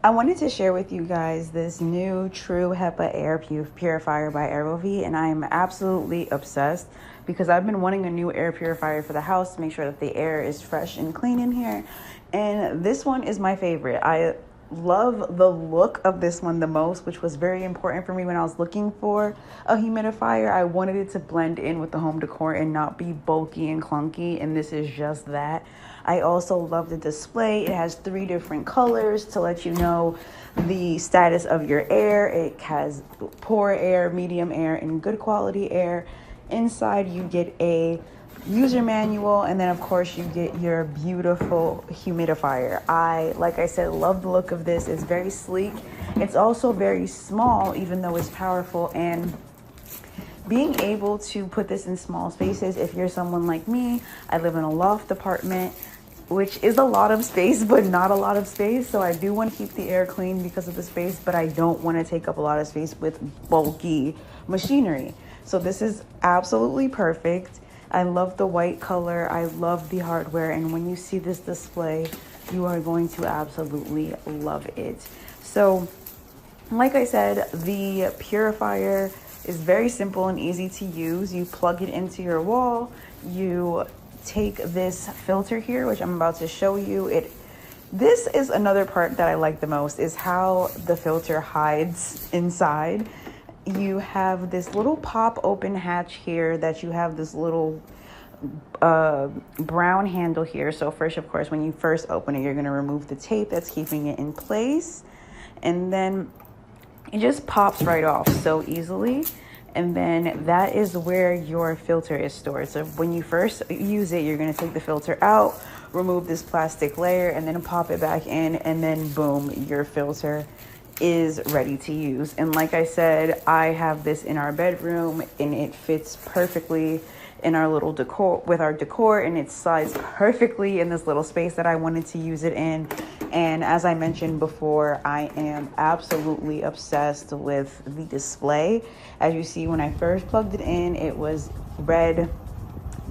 I wanted to share with you guys this new True HEPA air purifier by AROEVE, and I'm absolutely obsessed because I've been wanting a new air purifier for the house to make sure that the air is fresh and clean in here. And this one is my favorite. I love the look of this one the most, which was very important for me when I was looking for a humidifier. I wanted it to blend in with the home decor and not be bulky and clunky, and this is just that. I also love the display. It has 3 different colors to let you know the status of your air. It has poor air, medium air, and good quality air. Inside you get a user manual, and then of course you get your beautiful humidifier. Like I said, love the look of this. It's very sleek. It's also very small, even though it's powerful, and being able to put this in small spaces. If you're someone like me, I live in a loft apartment, which is a lot of space, but not a lot of space. So I do want to keep the air clean because of the space, but I don't want to take up a lot of space with bulky machinery. So this is absolutely perfect. I love the white color. I love the hardware. And when you see this display, you are going to absolutely love it. So like I said, the purifier is very simple and easy to use. You plug it into your wall. You take this filter here, which I'm about to show you. This is another part that I like the most, is how the filter hides inside. You have this little pop open hatch here that you have this little brown handle here. So first, of course, when you first open it, you're going to remove the tape that's keeping it in place, and then it just pops right off so easily. And then that is where your filter is stored. So when you first use it, you're going to take the filter out, remove this plastic layer, and then pop it back in, and then boom, your filter is ready to use. And like I said, I have this in our bedroom, and it fits perfectly in our little decor, with our decor, and it slides perfectly in this little space that I wanted to use it in. And as I mentioned before, I am absolutely obsessed with the display. As you see, when I first plugged it in, it was red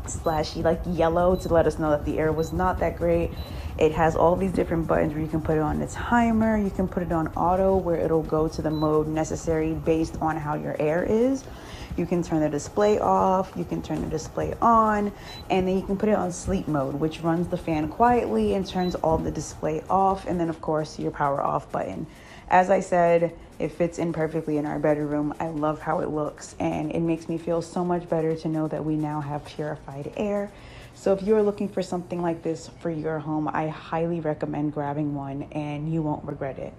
slashy, like yellow, to let us know that the air was not that great. It has all these different buttons where you can put it on the timer, you can put it on auto, where it'll go to the mode necessary based on how your air is. You can turn the display off, you can turn the display on, and then you can put it on sleep mode, which runs the fan quietly and turns all the display off, and then of course your power off button. As I said, it fits in perfectly in our bedroom. I love how it looks, and it makes me feel so much better to know that we now have purified air. So if you're looking for something like this for your home, I highly recommend grabbing one, and you won't regret it.